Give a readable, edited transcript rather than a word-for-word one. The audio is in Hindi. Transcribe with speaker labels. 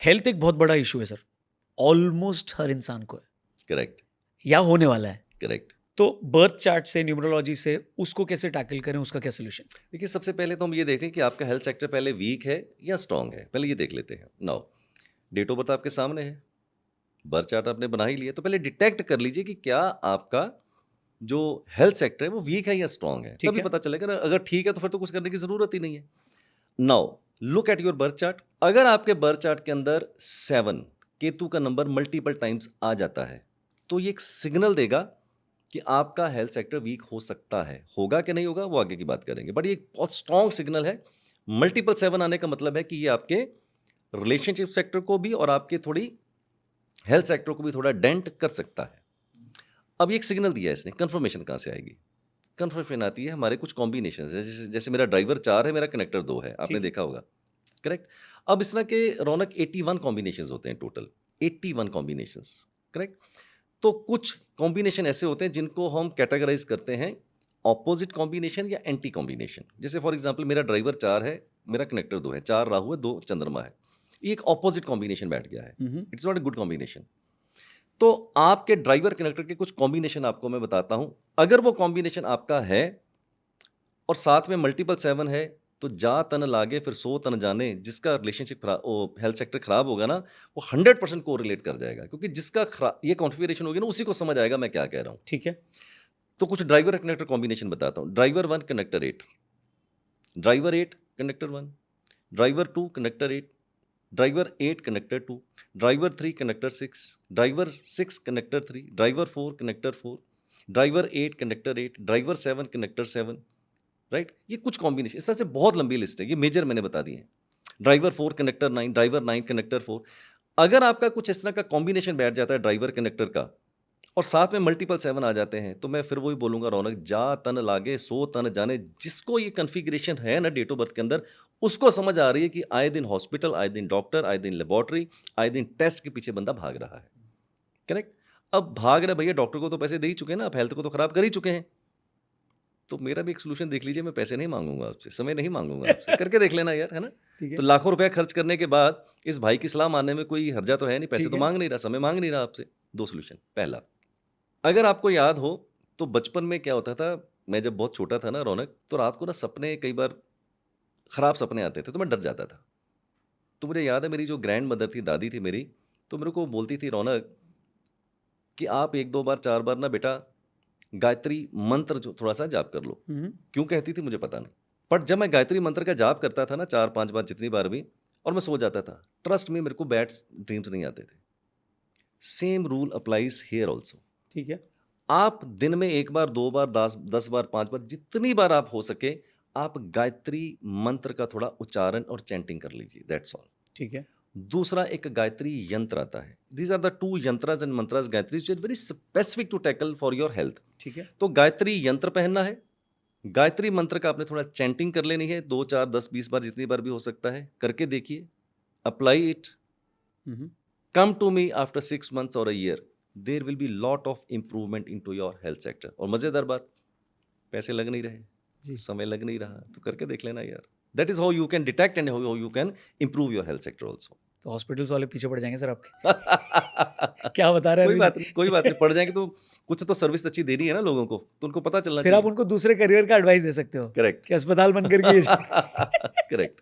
Speaker 1: हेल्थ एक बहुत बड़ा इशू है सर, ऑलमोस्ट हर इंसान को है
Speaker 2: करेक्ट
Speaker 1: या होने वाला है।
Speaker 2: करेक्ट।
Speaker 1: तो बर्थ चार्ट से, न्यूमरोलॉजी से उसको कैसे टैकल करें, उसका क्या सोल्यूशन?
Speaker 2: देखिए, सबसे पहले तो हम ये देखें कि आपका हेल्थ सेक्टर पहले वीक है या स्ट्रांग है, पहले ये देख लेते हैं। नाउ डेट ऑफ बर्थ आपके सामने है, बर्थ चार्ट आपने बना ही लिया, तो पहले डिटेक्ट कर लीजिए कि क्या आपका जो हेल्थ सेक्टर है वो वीक है या स्ट्रांग है,
Speaker 1: ठीक
Speaker 2: तभी
Speaker 1: है।
Speaker 2: पता चलेगा। अगर ठीक है तो फिर तो कुछ करने की जरूरत ही नहीं है। Now look at your birth chart. अगर आपके बर्थ चार्ट के अंदर 7 केतु का नंबर मल्टीपल टाइम्स आ जाता है, तो ये एक सिग्नल देगा कि आपका हेल्थ सेक्टर वीक हो सकता है। होगा कि नहीं होगा वो आगे की बात करेंगे, बट ये एक बहुत स्ट्रॉन्ग सिग्नल है। मल्टीपल 7 आने का मतलब है कि ये आपके रिलेशनशिप सेक्टर को भी और आपके थोड़ी हेल्थ सेक्टर को भी थोड़ा डेंट कर सकता है। अब ये एक सिग्नल दिया है इसने, कंफर्मेशन कहाँ से आएगी? कंफर्मेशन आती है हमारे कुछ कॉम्बिनेशन, जैसे जैसे मेरा ड्राइवर 4 है, मेरा कनेक्टर 2 है, आपने
Speaker 1: ठीक है।
Speaker 2: देखा होगा। करेक्ट। अब इस तरह के रौनक 81 कॉम्बिनेशंस होते हैं टोटल, 81 कॉम्बिनेशंस। करेक्ट। तो कुछ कॉम्बिनेशन ऐसे होते हैं जिनको हम कैटेगराइज करते हैं ऑपोजिट कॉम्बिनेशन या एंटी कॉम्बिनेशन। जैसे फॉर एग्जांपल मेरा ड्राइवर 4 है, मेरा कनेक्टर 2 है, 4 राहु है, 2 चंद्रमा है, ये एक ऑपोजिट कॉम्बिनेशन बैठ गया है। It's not a good combination. तो आपके ड्राइवर कनेक्टर के कुछ कॉम्बिनेशन आपको मैं बताता हूं। अगर वो कॉम्बिनेशन आपका है और साथ में मल्टीपल 7 है, तो जा तन लागे फिर सो तन जाने। जिसका रिलेशनशिप हेल्थ सेक्टर खराब होगा ना, वो 100% को रिलेट कर जाएगा, क्योंकि जिसका ये कॉन्फ़िगरेशन होगी ना, उसी को समझ आएगा मैं क्या कह रहा हूं।
Speaker 1: ठीक है।
Speaker 2: तो कुछ ड्राइवर कनेक्टर कॉम्बिनेशन बताता हूं। Driver 1 connector 8, driver 8 connector 1, driver 2 connector 8, driver 8 connector 2, driver 3 connector 6, driver 6 connector 3, driver 4 connector 4, driver 8 connector 8, driver 7 connector 7। Right. ये कुछ कॉम्बिनेशन, इस तरह से बहुत लंबी लिस्ट है, ये मेजर मैंने बता दिए हैं। Driver 4 connector 9, driver 9 connector 4। अगर आपका कुछ इस तरह का कॉम्बिनेशन बैठ जाता है ड्राइवर कनेक्टर का और साथ में मल्टीपल 7 आ जाते हैं, तो मैं फिर वही बोलूंगा, रौनक जा तन लागे सो तन जाने। जिसको ये कन्फिग्रेशन है ना डेट ऑफ बर्थ के अंदर, उसको समझ आ रही है कि आए दिन हॉस्पिटल, आए दिन डॉक्टर, आए दिन लेबोरेटरी, आए दिन टेस्ट के पीछे बंदा भाग रहा है। करेक्ट। अब भाग रहे भैया, डॉक्टर को तो पैसे दे ही चुके हैं ना, आप हेल्थ को तो खराब कर ही चुके हैं। तो मेरा भी एक सोल्यूशन देख लीजिए, मैं पैसे नहीं मांगूंगा आपसे, समय नहीं मांगूंगा आपसे, करके देख लेना यार, है ना।
Speaker 1: ठीक है।
Speaker 2: तो लाखों रुपया खर्च करने के बाद इस भाई की सलाह मानने में कोई हर्जा तो है नहीं, पैसे
Speaker 1: ठीक
Speaker 2: तो
Speaker 1: है।
Speaker 2: मांग नहीं रहा, समय मांग नहीं रहा आपसे। 2 सोल्यूशन। पहला, अगर आपको याद हो तो बचपन में क्या होता था, मैं जब बहुत छोटा था ना रौनक, तो रात को ना सपने, कई बार खराब सपने आते थे, तो मैं डर जाता था। तो मुझे याद है मेरी जो ग्रैंड मदर थी, दादी थी मेरी, तो मेरे को बोलती थी, रौनक कि आप 1-2 बार 4 बार ना बेटा गायत्री मंत्र जो थोड़ा सा जाप कर लो। क्यों कहती थी मुझे पता नहीं, बट जब मैं गायत्री मंत्र का जाप करता था ना 4-5 बार, जितनी बार भी, और मैं सो जाता था, ट्रस्ट में मेरे को बैड ड्रीम्स नहीं आते थे। Same rule applies here also.
Speaker 1: ठीक है।
Speaker 2: आप दिन में 1 बार, 2 बार, 10 बार, 5 बार, जितनी बार आप हो सके, आप गायत्री मंत्र का थोड़ा उच्चारण और चैंटिंग कर लीजिए, दैट्स ऑल।
Speaker 1: ठीक है।
Speaker 2: दूसरा, एक गायत्री यंत्र आता है। These are the 2 yantras and mantras Gayatri which are very specific to tackle for your health.
Speaker 1: ठीक है।
Speaker 2: तो गायत्री यंत्र पहनना है, गायत्री मंत्र का आपने थोड़ा चैंटिंग कर लेनी है, 2, 4, 10, 20 बार, जितनी बार भी हो सकता है, करके देखिए। Apply it, come to me after 6 months or a year, there will be lot of improvement into your health sector। और मजेदार बात, पैसे लग नहीं रहे
Speaker 1: जी।
Speaker 2: समय लग नहीं रहा, तो करके देख लेना यार। That is how you can detect and how you can improve your health sector also.
Speaker 1: तो हॉस्पिटल्स वाले पीछे पड़ जाएंगे सर आपके। क्या बता रहे हैं
Speaker 2: कोई
Speaker 1: अरविंद?
Speaker 2: बात नहीं, कोई बात नहीं, पड़ जाएंगे तो कुछ तो सर्विस अच्छी देनी है ना लोगों को, तो उनको पता चलना
Speaker 1: फिर आप
Speaker 2: चाहिए।
Speaker 1: उनको दूसरे करियर का एडवाइस दे सकते हो
Speaker 2: करेक्ट।
Speaker 1: कि अस्पताल बंद करके ये
Speaker 2: करेक्ट।